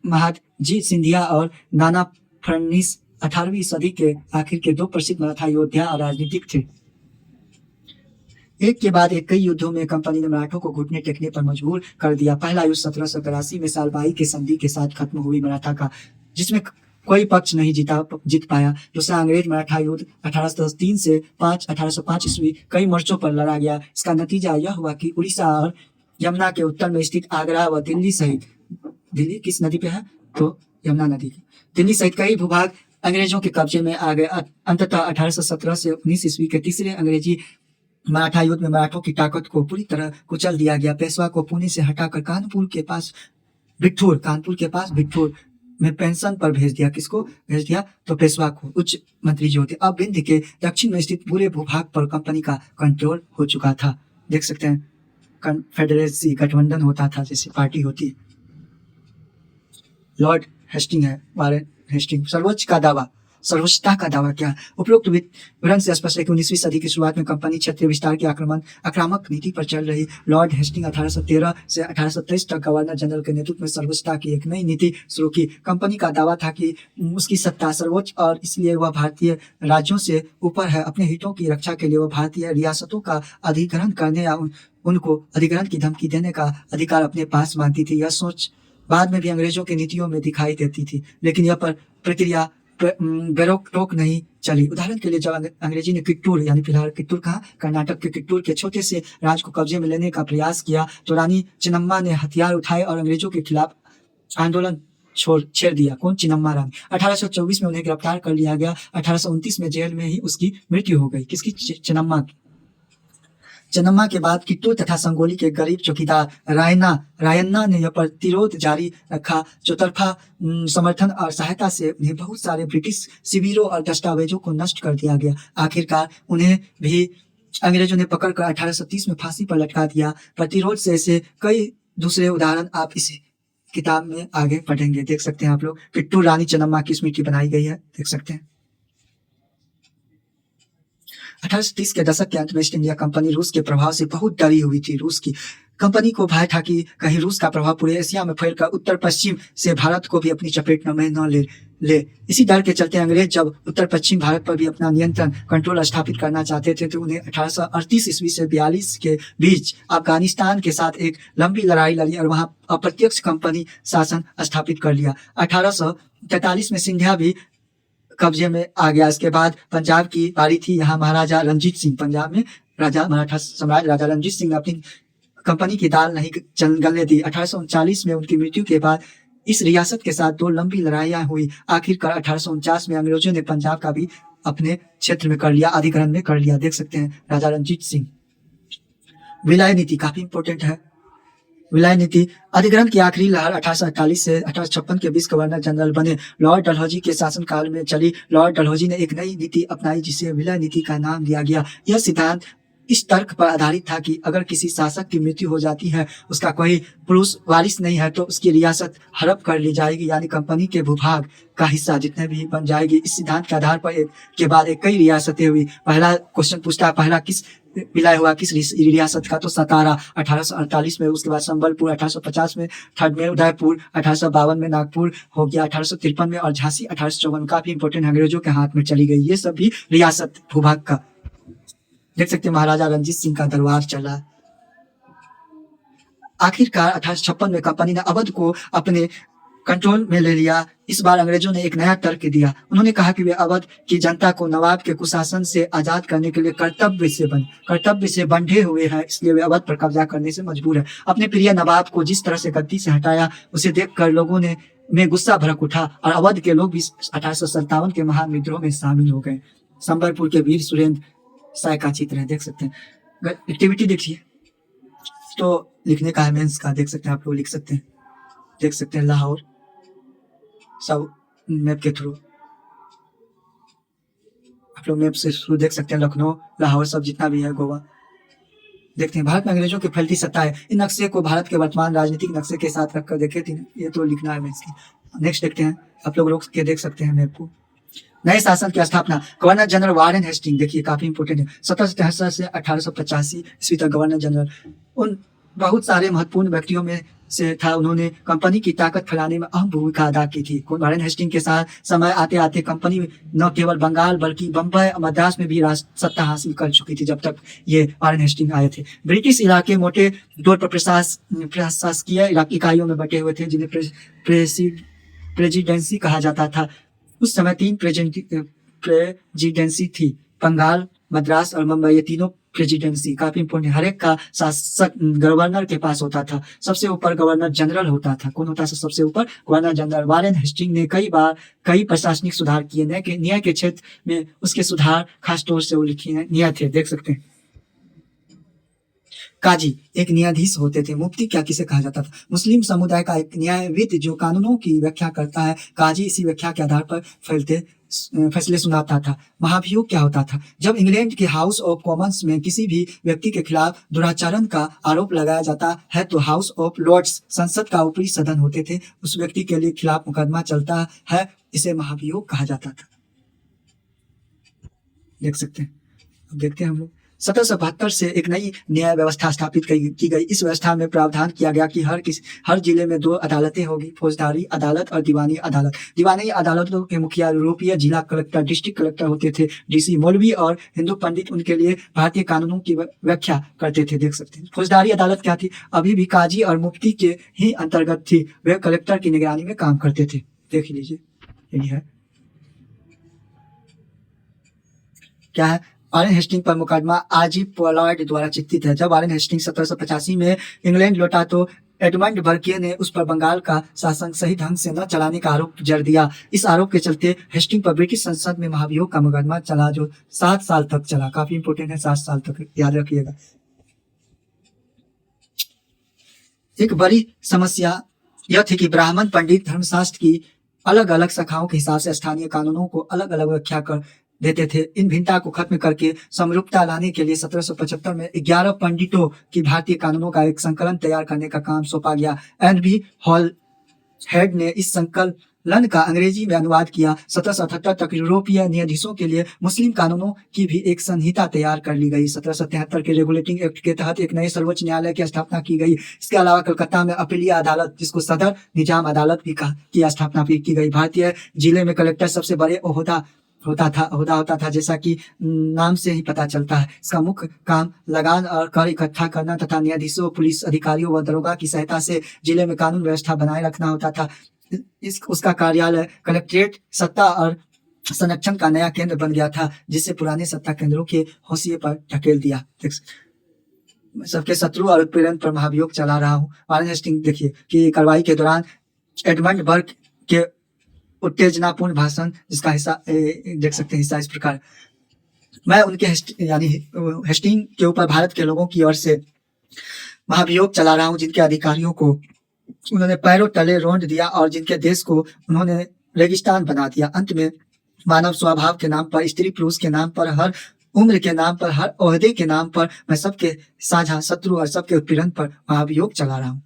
महादजी सिंधिया और नाना फडणवीस 18वीं सदी के आखिर के 2 प्रसिद्ध मराठा योद्धा और राजनीतिक थे। एक के बाद एक कई युद्धों में कंपनी ने मराठों को घुटने टेकने पर मजबूर कर दिया। पहला युद्ध 1782 में सालबाई के संधि के साथ खत्म हुई मराठा का, जिसमें कोई पक्ष नहीं जीत पाया। दूसरा अंग्रेज मराठा युद्ध 1803 से 1805 ईस्वी कई मोर्चों पर लड़ा गया। इसका नतीजा यह हुआ कि उड़ीसा और यमुना के उत्तर में स्थित आगरा व दिल्ली सहित, दिल्ली किस नदी पे है तो यमुना नदी की, दिल्ली सहित कई भूभाग अंग्रेजों के कब्जे में आ गए। अंततः 1817 से 19 ईस्वी के तीसरे अंग्रेजी मराठा युद्ध में मराठों की ताकत को पूरी तरह कुचल दिया गया। पेशवा को पुणे से हटाकर कानपुर के पास बिठूर में पेंशन पर भेज दिया। किसको भेज दिया तो पेशवा को, उच्च मंत्री जो थे। अब विंध्य के दक्षिण में स्थित पूरे भूभाग पर कंपनी का कंट्रोल हो चुका था। देख सकते हैं कन्फेडरेसी गठबंधन होता था जैसे पार्टी होती है। लॉर्ड हेस्टिंग है, वारेन हेस्टिंग। सर्वोच्चता का दावा क्या है। उपरोक्त विवरण से स्पष्ट है कि 19वीं सदी की शुरुआत में कंपनी क्षेत्रीय विस्तार की आक्रामक नीति पर चल रही। लॉर्ड हेस्टिंग 1813 से 1823 तक गवर्नर जनरल के नेतृत्व में सर्वोच्चता की एक नई नीति शुरू की। कंपनी का दावा था कि उसकी सत्ता सर्वोच्च और इसलिए वह भारतीय राज्यों से ऊपर है। अपने हितों की रक्षा के लिए वह भारतीय रियासतों का अधिग्रहण करने या उनको अधिग्रहण की धमकी देने का अधिकार अपने पास मानती थी। यह सोच बाद में भी अंग्रेजों की नीतियों में दिखाई देती थी, लेकिन यह प्रक्रिया बेरोक नहीं चली। उदाहरण के लिए जब अंग्रेजी ने कित्तूर यानी फिलहाल कित्तूर कहा कर्नाटक के कित्तूर के छोटे से राज को कब्जे में लेने का प्रयास किया तो रानी चिन्नम्मा ने हथियार उठाए और अंग्रेजों के खिलाफ आंदोलन छेड़ दिया। कौन? चिन्नम्मा रानी। 1824 में उन्हें गिरफ्तार कर लिया गया। 1829 में जेल में ही उसकी मृत्यु हो गई। किसकी? चिन्नम्मा की। चिन्नम्मा के बाद कित्तूर तथा संगोली के गरीब चौकीदार रायन्ना ने यह प्रतिरोध जारी रखा। चौतरफा समर्थन और सहायता से उन्हें बहुत सारे ब्रिटिश शिविरों और दस्तावेजों को नष्ट कर दिया गया। आखिरकार उन्हें भी अंग्रेजों ने पकड़कर 1830 में फांसी पर लटका दिया। प्रतिरोध से ऐसे कई दूसरे उदाहरण आप इस किताब में आगे पढ़ेंगे। देख सकते हैं आप लोग कित्तूर रानी चिन्नम्मा की स्मृति बनाई गई है, देख सकते हैं। 1830 के दशक के अंत में ईस्ट इंडिया कंपनी रूस के प्रभाव से बहुत डरी हुई थी। रूस की कंपनी को भय था कि कहीं रूस का प्रभाव पूरे एशिया में फैलकर उत्तर पश्चिम से भारत को भी अपनी चपेट में न ले। इसी डर के चलते अंग्रेज जब उत्तर पश्चिम भारत पर भी अपना नियंत्रण कंट्रोल स्थापित करना चाहते थे तो उन्हें 1838 ईस्वी से 42 के बीच अफगानिस्तान के साथ एक लंबी लड़ाई लड़ी और वहां अप्रत्यक्ष कंपनी शासन स्थापित कर लिया। 1843 में सिंधिया भी कब्जे में आ गया। इसके बाद पंजाब की बारी थी। यहाँ महाराजा रणजीत सिंह, पंजाब में मराठा सम्राट राजा रणजीत सिंह ने अपनी कंपनी की दाल नहीं गलने दी। 1839 में उनकी मृत्यु के बाद इस रियासत के साथ 2 लंबी लड़ाइयाँ हुई। आखिरकार 1849 में अंग्रेजों ने पंजाब का भी अपने क्षेत्र में कर लिया, अधिग्रहण में कर लिया। देख सकते हैं राजा रणजीत सिंह। विलय नीति काफी इंपॉर्टेंट है। विलय नीति अधिग्रहण की आखिरी लहर 1848 से 1856 के बीच गवर्नर जनरल बने लॉर्ड डलहौजी के शासनकाल में चली। लॉर्ड डलहौजी ने एक नई नीति अपनाई जिसे विलय नीति का नाम दिया गया। यह सिद्धांत इस तर्क पर आधारित था कि अगर किसी शासक की मृत्यु हो जाती है, उसका कोई पुरुष वारिस नहीं है, तो उसकी रियासत हड़प कर ली जाएगी, यानी कंपनी के भूभाग का हिस्सा जितने भी बन जाएगी। इस सिद्धांत के आधार पर एक के बाद एक कई रियासतें हुई। पहला क्वेश्चन पूछता है, पहला किस विलय हुआ किस रियासत का? तो सतारा 1848 में, उसके बाद संबलपुर 1850 में, थर्ड में उदयपुर 1852 में, नागपुर हो गया 1853 में और झांसी 1854 में। काफी इंपॉर्टेंट, अंग्रेजों के हाथ में चली गई ये सब भी रियासत भूभाग का। देख सकते हैं महाराजा रणजीत सिंह का दरबार चला। आखिरकार 1856 में कंपनी ने अवध को अपने कंट्रोल में ले लिया। इस बार अंग्रेजों ने एक नया तर्क दिया। उन्होंने कहा कि वे अवध की जनता को नवाब के कुशासन से आजाद करने के लिए कर्तव्य से बंधे हुए हैं, इसलिए वे अवध पर कब्जा करने से मजबूर है। अपने प्रिय नवाब को जिस तरह से गद्दी से हटाया, उसे देखकर लोगों ने में गुस्सा भड़क उठा और अवध के लोग भी 1857 के महान विद्रोह में शामिल हो गए। संबलपुर के वीर सुरेंद्र साय का चित्र है, देख सकते हैं। एक्टिविटी देखिए, तो लिखने का है मेंस का, देख सकते हैं आप लोग लिख सकते हैं। देख सकते हैं लाहौर, सब मैप के थ्रू आप लोग मैप से थ्रू देख सकते हैं। लखनऊ, लाहौर, सब जितना भी है, गोवा। देखते हैं भारत में अंग्रेजों की फैलती सत्ता है। इन नक्शे को भारत के वर्तमान राजनीतिक नक्शे के साथ रखकर देखे थे, ये तो लिखना है मेंस की। नेक्स्ट देखते हैं, आप लोग रोक के देख सकते हैं मैप को। नए शासन की स्थापना, गवर्नर जनरल वारेन हेस्टिंग, देखिए काफी इंपोर्टेंट है। 1763 से 1885 ईस्वी तक गवर्नर जनरल उन बहुत सारे महत्वपूर्ण व्यक्तियों में से था। उन्होंने कंपनी की ताकत फैलाने में अहम भूमिका अदा की थी। वारेन हेस्टिंग के साथ समय आते आते कंपनी न केवल बंगाल बल्कि बम्बई, मद्रास में भी सत्ता हासिल कर चुकी थी जब तक ये वारेन हेस्टिंग आए थे। ब्रिटिश इलाके मोटे तौर पर प्रशासकीय इकाइयों में बटे हुए थे, जिन्हें प्रेसिडेंसी कहा जाता था। उस समय 3 प्रेसिडेंसी थी, बंगाल, मद्रास और मुंबई। ये तीनों प्रेसिडेंसी काफी इंपोर्टेंट, हर एक का शासक गवर्नर के पास होता था। सबसे ऊपर गवर्नर जनरल होता था। कौन होता था सबसे ऊपर? Governor general. वारेन हेस्टिंग ने कई प्रशासनिक सुधार किए। न्याय के क्षेत्र में उसके सुधार खास तौर से उल्लेखनीय थे, देख सकते हैं। काजी एक न्यायाधीश होते थे। मुफ्ती क्या किसे कहा जाता था? मुस्लिम समुदाय का एक न्यायविद जो कानूनों की व्याख्या करता है। काजी इसी व्याख्या के आधार पर फैसले सुनाता था। महाभियोग क्या होता था? जब इंग्लैंड के हाउस ऑफ कॉमन्स में किसी भी व्यक्ति के खिलाफ दुराचरण का आरोप लगाया जाता है, तो हाउस ऑफ लॉर्ड्स, संसद का ऊपरी सदन होते थे, उस व्यक्ति के लिए खिलाफ मुकदमा चलता है, इसे महाभियोग कहा जाता था। देख सकते हैं। अब देखते हैं हम लोग 1772 से एक नई न्याय व्यवस्था स्थापित की गई। इस व्यवस्था में प्रावधान किया गया कि हर जिले में 2 अदालतें होगी, फौजदारी अदालत और दीवानी अदालत। दीवानी अदालतों के मुखिया यूरोपीय जिला कलेक्टर, डिस्ट्रिक्ट कलेक्टर होते थे। डीसी मौलवी और हिंदू पंडित उनके लिए भारतीय कानूनों की व्याख्या करते थे, देख सकते हैं। फौजदारी अदालत क्या थी? अभी भी काजी और मुफ्ती के ही अंतर्गत थी। वे कलेक्टर की निगरानी में काम करते थे। देख लीजिए, यही है। क्या है? वारेन हेस्टिंग पर मुकदमा आरजी पोलार्ड द्वारा चित्रित है। जब वारेन हेस्टिंग 1785 में इंग्लैंड लौटा, तो एडमंड बर्किए ने उस पर बंगाल का शासन सही ढंग से न चलाने का आरोप जड़ दिया। इस आरोप के चलते हेस्टिंग पर ब्रिटिश संसद में महाभियोग का मुकदमा चला, जो 7 साल तक चला। काफी इंपोर्टेंट है, 7 साल तक, याद रखिएगा। एक बड़ी समस्या यह थी कि ब्राह्मण पंडित धर्मशास्त्र की अलग अलग शाखाओं के हिसाब से स्थानीय कानूनों को अलग अलग व्याख्या कर देते थे। इन भिन्नता को खत्म करके समरूपता लाने के लिए 1775 में 11 पंडितों की भारतीय कानूनों का एक संकलन तैयार करने का काम सौंपा गया। एन.बी. हॉल हेड ने इस संकलन का अंग्रेजी में अनुवाद किया। 1778 तक यूरोपीय न्यायाधीशों के लिए मुस्लिम कानूनों की भी एक संहिता तैयार कर ली गई। 1773 के रेगुलेटिंग एक्ट के तहत एक नए सर्वोच्च न्यायालय की स्थापना की गई। इसके अलावा कलकत्ता में अपीलीय अदालत, जिसको सदर निजाम अदालत भी की स्थापना भी की गई। भारतीय जिले में कलेक्टर सबसे बड़े ओहदा होता था, जैसा कि नाम से ही पता चलता है। इसका मुख्य काम लगान और कर इकट्ठा करना तथा न्यायाधीशों, पुलिस अधिकारियों व दरोगा की सहायता से जिले में कानून व्यवस्था बनाए रखना होता था। उसका कार्यालय कलेक्ट्रेट सत्ता और संरक्षण का नया केंद्र बन गया था, जिससे पुराने सत्ता केंद्रों के होशिये पर ढकेल दिया। सबके शत्रु और उत्पीड़न पर महाभियोग चला रहा हूँ। वारेन हेस्टिंग देखिए कि कार्रवाई के दौरान एडमंड बर्ग के उत्तेजनापूर्ण भाषण, जिसका हिस्सा देख सकते हैं हिस्सा इस प्रकार। मैं उनके यानी हेस्टिंग के ऊपर भारत के लोगों की ओर से महाभियोग चला रहा हूँ, जिनके अधिकारियों को उन्होंने पैरों तले रौंद दिया और जिनके देश को उन्होंने रेगिस्तान बना दिया। अंत में मानव स्वभाव के नाम पर, स्त्री पुरुष के नाम पर, हर उम्र के नाम पर, हर ओहदे के नाम पर मैं सबके साझा शत्रु और सबके उत्पीड़न पर महाभियोग चला रहा हूँ।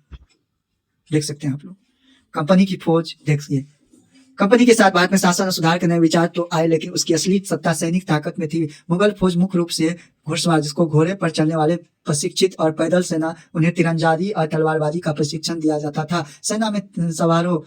देख सकते हैं आप लोग कंपनी की फौज। देखिए, कंपनी के साथ भारत में शासन और सुधार के नए विचार तो आए, लेकिन उसकी असली सत्ता सैनिक ताकत में थी। मुगल फौज मुख्य रूप से घुड़सवार, जिसको घोड़े पर चलने वाले प्रशिक्षित, और पैदल सेना, उन्हें तीरंदाजी और तलवारबाजी का प्रशिक्षण दिया जाता था। सेना में सवारों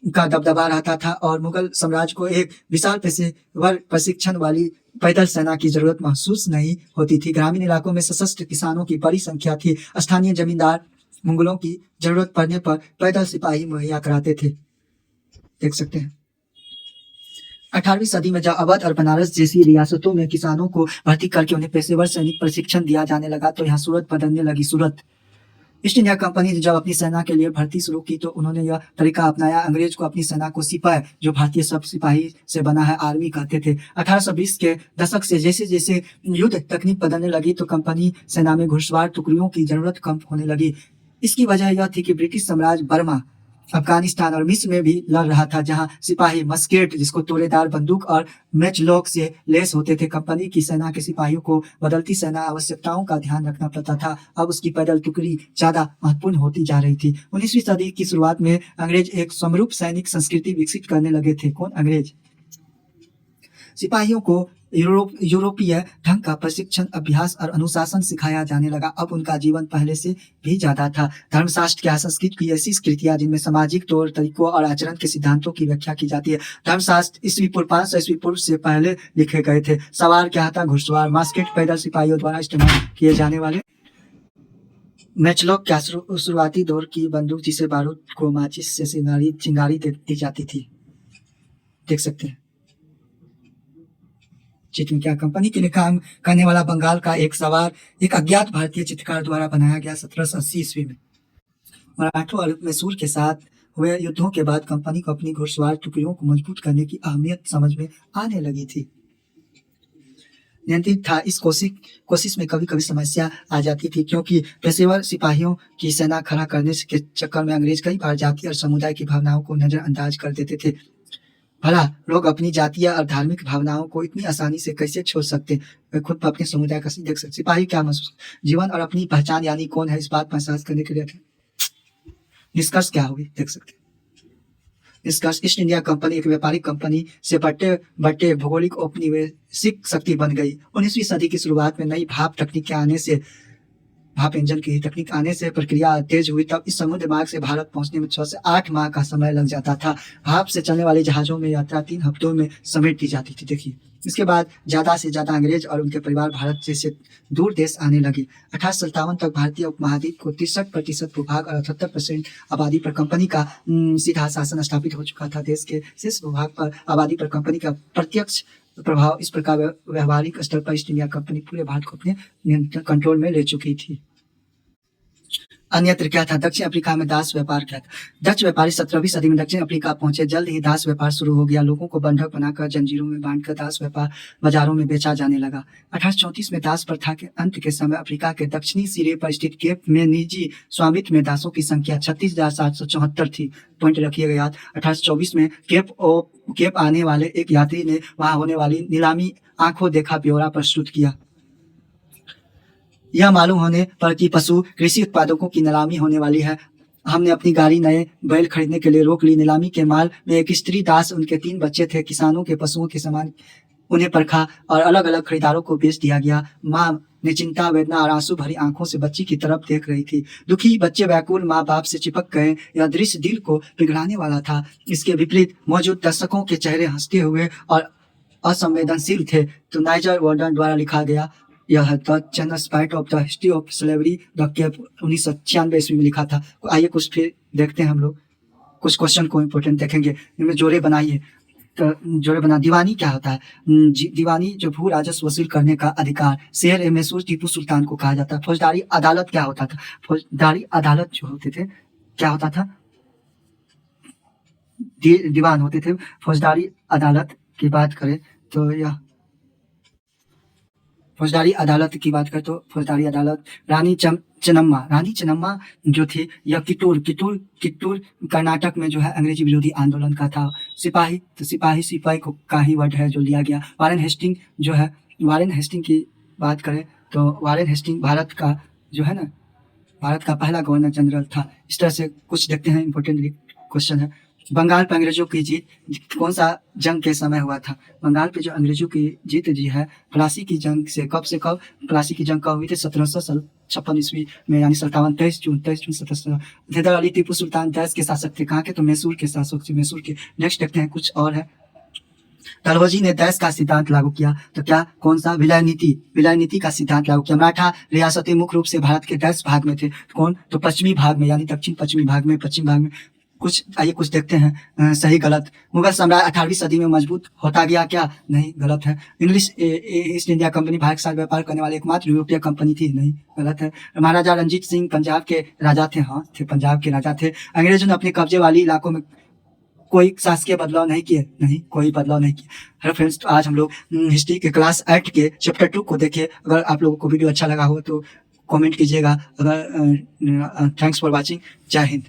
का दबदबा रहता था और मुगल साम्राज्य को एक विशाल पेशेवर प्रशिक्षण वाली पैदल सेना की जरूरत महसूस नहीं होती थी। ग्रामीण इलाकों में सशस्त्र किसानों की बड़ी संख्या थी। स्थानीय जमींदार मुगलों की जरूरत पड़ने पर पैदल सिपाही मुहैया कराते थे। देख सकते हैं 18वीं सदी में जब अवध और बनारस जैसी रियासतों में किसानों को भर्ती करके उन्हें पेशेवर सैनिक प्रशिक्षण दिया जाने लगा, तो यहाँ सूरत बदलने लगी। सूरत ईस्ट इंडिया कंपनी ने जब अपनी सेना के लिए भर्ती शुरू की, तो उन्होंने यह तरीका अपनाया। अंग्रेज को अपनी सेना को सिपाही, जो भारतीय सब सिपाही से बना है, आर्मी कहते थे। 1820 के दशक से जैसे जैसे युद्ध तकनीक बदलने लगी, तो कंपनी सेना में घुड़सवार टुकड़ियों की जरूरत कम होने लगी। इसकी वजह यह थी कि ब्रिटिश साम्राज्य बर्मा, अफगानिस्तान और मिस्र में भी लड़ रहा था, जहां सिपाही मस्केट, जिसको तोड़ेदार बंदूक और मैचलॉक से लेस होते थे। कंपनी की सेना के सिपाहियों को बदलती सेना आवश्यकताओं का ध्यान रखना पड़ता था। अब उसकी पैदल टुकड़ी ज्यादा महत्वपूर्ण होती जा रही थी। 19वीं सदी की शुरुआत में अंग्रेज एक समरूप सैनिक संस्कृति विकसित करने लगे थे। कौन? अंग्रेज। सिपाहियों को यूरोपीय ढंग का प्रशिक्षण, अभ्यास और अनुशासन सिखाया जाने लगा। अब उनका जीवन पहले से भी ज्यादा था। धर्मशास्त्र क्या? संस्कृत की ऐसी कृतियां जिनमें सामाजिक तौर तरीकों और आचरण के सिद्धांतों की व्याख्या की जाती है। धर्मशास्त्र ईस्वी पूर्व 500 ईस्वी पूर्व से पहले लिखे गए थे। सवार क्या था? घुड़सवार। मास्केट पैदल सिपाहियों द्वारा इस्तेमाल किए जाने वाले। मैचलॉक क्या? शुरुआती दौर की बंदूक, जिसे बारूद को माचिस से चिंगारी दी जाती थी। देख सकते हैं चित्र क्या? कंपनी के लिए काम करने वाला बंगाल का एक सवार एक अज्ञात भारतीय चित्रकार द्वारा बनाया गया 1780 ईस्वी में। मराठों और मैसूर के साथ हुए युद्धों के बाद कंपनी को अपनी घुड़सवार टुकड़ियों को मजबूत करने की अहमियत समझ में आने लगी थी। नियंत्रित था। इस कोशिश में कभी कभी समस्या आ जाती थी, क्योंकि पेशेवर सिपाहियों की सेना खड़ा करने के चक्कर में अंग्रेज कई बार जाति और समुदाय की भावनाओं को नजरअंदाज कर देते थे। भला लोग अपनी जातीय और धार्मिक भावनाओं को इतनी आसानी से कैसे छोड़ सकते? वे खुद पर अपने समुदाय का देख सकते। सिपाही क्या महसूस? जीवन और अपनी पहचान यानी कौन है, इस बात पर एहसास करने के लिए थे। निष्कर्ष क्या होगी? देख सकते। निष्कर्ष: ईस्ट इंडिया कंपनी एक व्यापारिक कंपनी से बढ़ते भौगोलिक औपनिवेशिक शक्ति बन गई। 19वीं सदी की शुरुआत में नई भाप इंजन की तकनीक आने से प्रक्रिया तेज हुई। तब इस समुद्र मार्ग से भारत पहुंचने में 6 से 8 माह का समय लग जाता था। भाप से चलने वाले जहाजों में यात्रा 3 हफ्तों में समेट दी जाती थी। देखिए, इसके बाद ज्यादा से ज्यादा अंग्रेज और उनके परिवार भारत जैसे दूर देश आने लगे। 1857 तक भारतीय उपमहाद्वीप को 63% भूभाग और 78% आबादी पर कंपनी का सीधा शासन स्थापित हो चुका था। देश के शेष भूभाग पर आबादी पर कंपनी का प्रत्यक्ष प्रभाव इस प्रकार व्यवहारिक स्तर पर ईस्ट इंडिया कंपनी पूरे भारत को अपने नियंत्रण कंट्रोल में ले चुकी थी। अन्यत्र क्या था? दक्षिण अफ्रीका में दास व्यापार क्या था? डच व्यापारी 17वीं सदी में दक्षिण अफ्रीका पहुंचे। जल्द ही दास व्यापार शुरू हो गया। लोगों को बंधक बनाकर जंजीरों में बांधकर दास व्यापार बाजारों में बेचा जाने लगा। 1834 में दास प्रथा के अंत के समय अफ्रीका के दक्षिणी सिरे पर स्थित केप में निजी स्वामित्व में दासों की संख्या 36,774 थी। पॉइंट रखिएगा याद। 1824 में केप आने वाले एक यात्री ने वहां होने वाली नीलामी आंखों देखा ब्यौरा प्रस्तुत किया। यह मालूम होने पर कि पशु कृषि उत्पादकों की नीलामी होने वाली है, हमने अपनी गाड़ी नए बैल खरीदने के लिए रोक ली। नीलामी के माल में एक स्त्री दास, उनके 3 बच्चे थे। किसानों के पशुओं के समान उन्हें परखा और अलग अलग खरीदारों को बेच दिया गया। माँ ने चिंता, वेदना और आंसू भरी आंखों से बच्ची की तरफ देख रही थी। दुखी बच्चे व्याकुल माँ बाप से चिपक गए। यह दृश्य दिल को पिघलाने वाला था। इसके विपरीत मौजूद दर्शकों के चेहरे हंसते हुए और असंवेदनशील थे। तो नाइजर वार्डन द्वारा लिखा गया यह the genocide of the history of slavery the cape 1996 ईस्वी में लिखा था। आइए कुछ फिर देखते हैं हम लोग कुछ क्वेश्चन को इम्पोर्टेंट देखेंगे। इनमें जोड़े बनाइए। तो जोड़े बना। दीवानी क्या होता है? दीवानी जो भू राजस्व वसूल करने का अधिकार। शेर ए मैसूर टीपू सुल्तान को कहा जाता है। फौजदारी अदालत क्या होता था? फौजदारी अदालत जो होते थे क्या होता था? दीवान होते थे। फौजदारी अदालत की बात करें तो यह फौजदारी अदालत की बात करें तो फौजदारी अदालत रानी चन्नम्मा जो थी यह कित्तूर कर्नाटक में जो है अंग्रेजी विरोधी आंदोलन का था सिपाही। तो सिपाही को का ही वर्ड है जो लिया गया। वारेन हेस्टिंग की बात करें तो वारेन हेस्टिंग भारत का पहला गवर्नर जनरल था। इस तरह से कुछ देखते हैं, इंपॉर्टेंट क्वेश्चन है। बंगाल पर अंग्रेजों की जीत कौन सा जंग के समय हुआ था? बंगाल पे जो अंग्रेजों की जीत जी है प्लासी की जंग से कब प्लासी की जंग कब हुई थी? 1756 ईस्वी में, यानी 23 जून 1700। हैदर अली टीपू सुल्तान देश के शासक थे, कहाँ के? तो मैसूर के शासक थे, मैसूर के। नेक्स्ट देखते हैं कुछ और है। डलहौजी ने देश का सिद्धांत लागू किया, तो क्या कौन सा? विलय नीति का सिद्धांत लागू किया। मराठा रियासतें मुख्य रूप से भारत के 10 भाग में थे, कौन? तो पश्चिमी भाग में, यानी दक्षिण पश्चिमी भाग में, पश्चिम भाग में। कुछ देखते हैं सही गलत। मुगल साम्राज्य 18वीं सदी में मजबूत होता गया, क्या? नहीं, गलत है। English east India company Bharat के साथ व्यापार करने वाली एकमात्र यूरोपीय कंपनी थी, नहीं, गलत है। महाराजा रंजीत सिंह पंजाब के राजा थे, हाँ थे, पंजाब के राजा थे। अंग्रेजों ने अपने कब्जे वाली इलाकों में कोई शासकीय बदलाव नहीं किए, नहीं, कोई बदलाव नहीं किया। हेलो फ्रेंड्स, तो आज हम लोग हिस्ट्री के क्लास 8 के चैप्टर 2 को देखे। अगर आप लोगों को वीडियो अच्छा लगा हो तो कमेंट कीजिएगा। अगर थैंक्स फॉर वॉचिंग। जय हिंद।